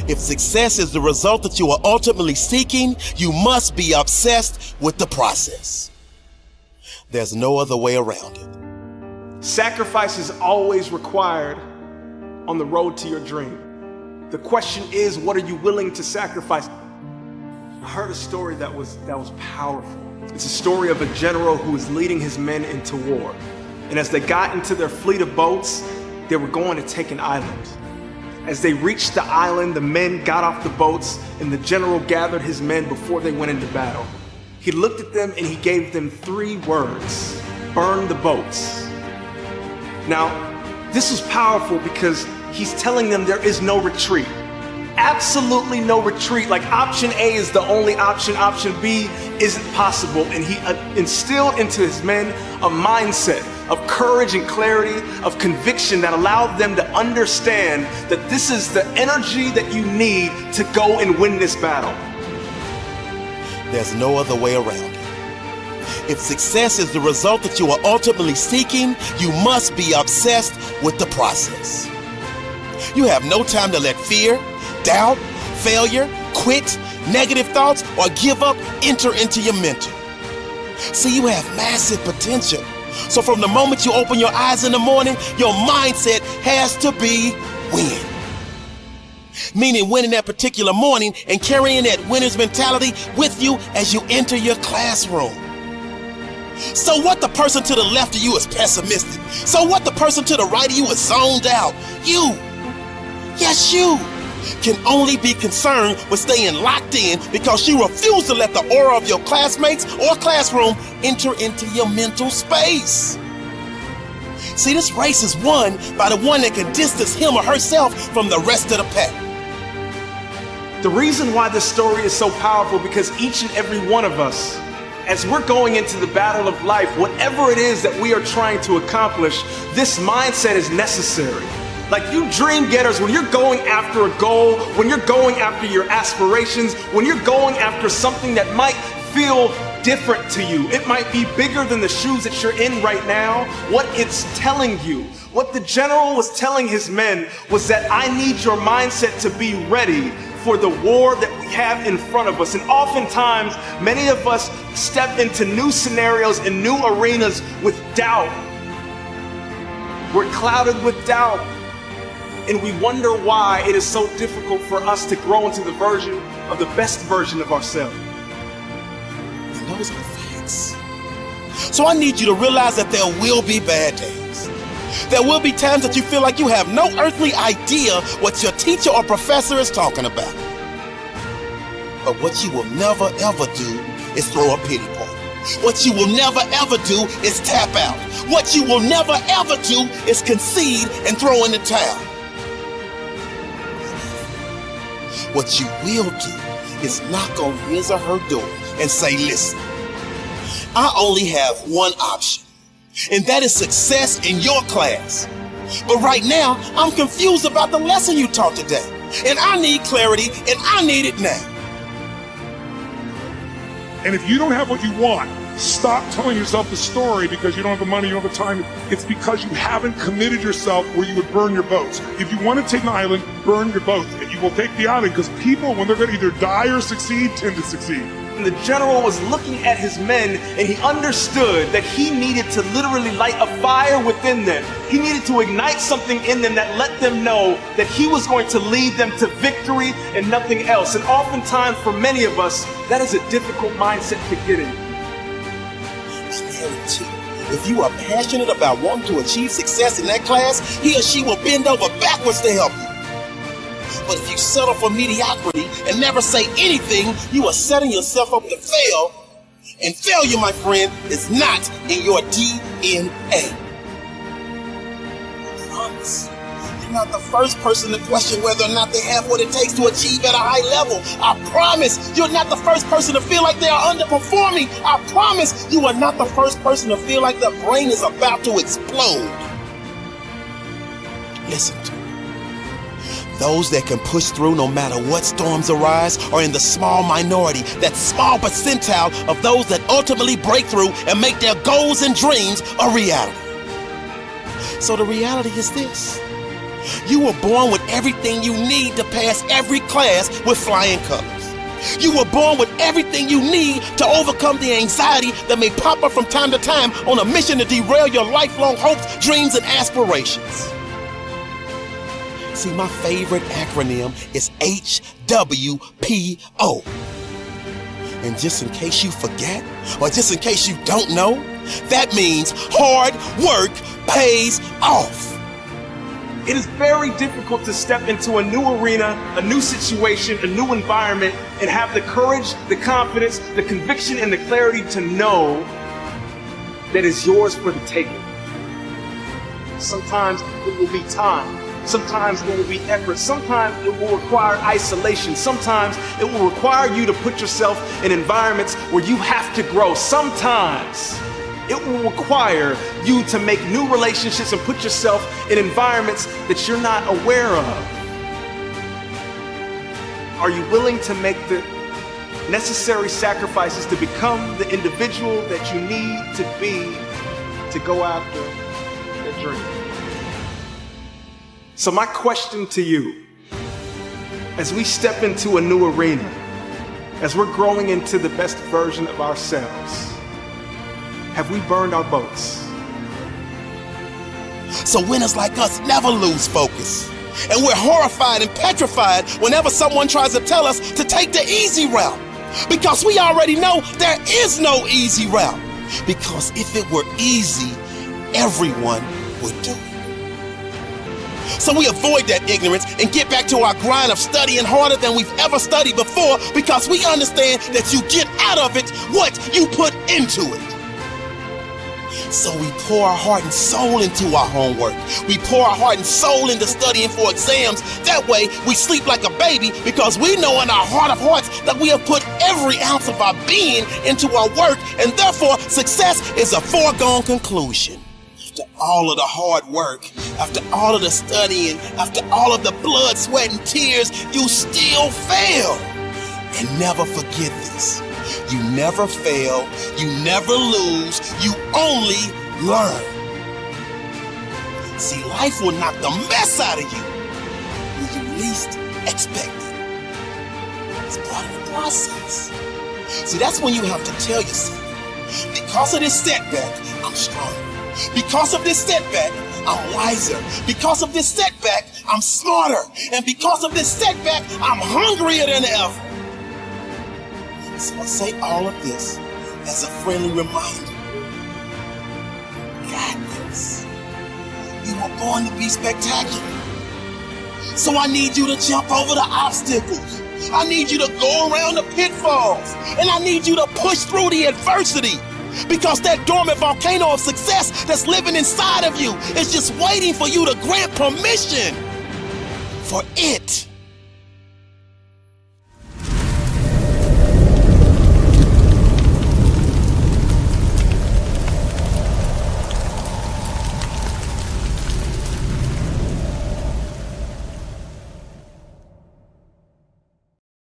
If success is the result that you are ultimately seeking, you must be obsessed with the process. There's no other way around it. Sacrifice is always required on the road to your dream. The question is, what are you willing to sacrifice? I heard a story that was powerful. It's a story of a general who was leading his men into war. And as they got into their fleet of boats, they were going to take an island. As they reached the island, the men got off the boats and the general gathered his men before they went into battle. He looked at them and he gave them 3 words: burn the boats. Now, this was powerful because he's telling them there is no retreat. Absolutely no retreat. Like option A is the only option. Option B isn't possible. And he instilled into his men a mindset of courage and clarity, of conviction that allowed them to understand that this is the energy that you need to go and win this battle. There's no other way around it. If success is the result that you are ultimately seeking, you must be obsessed with the process. You have no time to let fear, doubt, failure, quit, negative thoughts, or give up enter into your mental. See, you have massive potential. So from the moment you open your eyes in the morning, your mindset has to be win. Meaning winning that particular morning and carrying that winner's mentality with you as you enter your classroom. So what the person to the left of you is pessimistic? So what the person to the right of you is zoned out? You, yes you, can only be concerned with staying locked in because you refuse to let the aura of your classmates or classroom enter into your mental space. See, this race is won by the one that can distance him or herself from the rest of the pack. The reason why this story is so powerful because each and every one of us, as we're going into the battle of life, whatever it is that we are trying to accomplish, this mindset is necessary. Like you dream getters, when you're going after a goal, when you're going after your aspirations, when you're going after something that might feel different to you, it might be bigger than the shoes that you're in right now, what it's telling you, what the general was telling his men was that I need your mindset to be ready for the war that we have in front of us. And oftentimes, many of us step into new scenarios and new arenas with doubt. We're clouded with doubt. And we wonder why it is so difficult for us to grow into the best version of ourselves. And those are the facts. So I need you to realize that there will be bad days. There will be times that you feel like you have no earthly idea what your teacher or professor is talking about. But what you will never ever do is throw a pity party. What you will never ever do is tap out. What you will never ever do is concede and throw in the towel. What you will do is knock on his or her door and say, listen, I only have one option, and that is success in your class. But right now, I'm confused about the lesson you taught today, and I need clarity, and I need it now. And if you don't have what you want, stop telling yourself the story because you don't have the money, you don't have the time. It's because you haven't committed yourself where you would burn your boats. If you want to take an island, burn your boat, and you will take the island because people, when they're going to either die or succeed, tend to succeed. And the general was looking at his men and he understood that he needed to literally light a fire within them. He needed to ignite something in them that let them know that he was going to lead them to victory and nothing else. And oftentimes for many of us, that is a difficult mindset to get in. If you are passionate about wanting to achieve success in that class, he or she will bend over backwards to help you. But if you settle for mediocrity and never say anything, you are setting yourself up to fail. And failure, my friend, is not in your DNA. I promise. You're not the first person to question whether or not they have what it takes to achieve at a high level. I promise you're not the first person to feel like they are underperforming. I promise you are not the first person to feel like their brain is about to explode. Listen to me. Those that can push through no matter what storms arise are in the small minority, that small percentile of those that ultimately break through and make their goals and dreams a reality. So the reality is this. You were born with everything you need to pass every class with flying colors. You were born with everything you need to overcome the anxiety that may pop up from time to time on a mission to derail your lifelong hopes, dreams, and aspirations. See, my favorite acronym is HWPO. And just in case you forget, or just in case you don't know, that means hard work pays off. It is very difficult to step into a new arena, a new situation, a new environment, and have the courage, the confidence, the conviction, and the clarity to know that is yours for the taking. Sometimes it will be time. Sometimes it will be effort. Sometimes it will require isolation. Sometimes it will require you to put yourself in environments where you have to grow. Sometimes it will require you to make new relationships and put yourself in environments that you're not aware of. Are you willing to make the necessary sacrifices to become the individual that you need to be to go after your dream? So my question to you, as we step into a new arena, as we're growing into the best version of ourselves, have we burned our boats? So winners like us never lose focus. And we're horrified and petrified whenever someone tries to tell us to take the easy route. Because we already know there is no easy route. Because if it were easy, everyone would do it. So we avoid that ignorance and get back to our grind of studying harder than we've ever studied before, because we understand that you get out of it what you put into it. So we pour our heart and soul into our homework. We pour our heart and soul into studying for exams. That way we sleep like a baby, because we know in our heart of hearts that we have put every ounce of our being into our work, and therefore success is a foregone conclusion. After all of the hard work, after all of the studying, after all of the blood, sweat, and tears, you still fail. And never forget this. You never fail, you never lose, you only learn. See, life will knock the mess out of you when you least expect it. It's part of the process. See, that's when you have to tell yourself, because of this setback, I'm stronger. Because of this setback, I'm wiser. Because of this setback, I'm smarter. And because of this setback, I'm hungrier than ever. So I say all of this as a friendly reminder. God knows you were born to be spectacular. So I need you to jump over the obstacles. I need you to go around the pitfalls. And I need you to push through the adversity. Because that dormant volcano of success that's living inside of you is just waiting for you to grant permission for it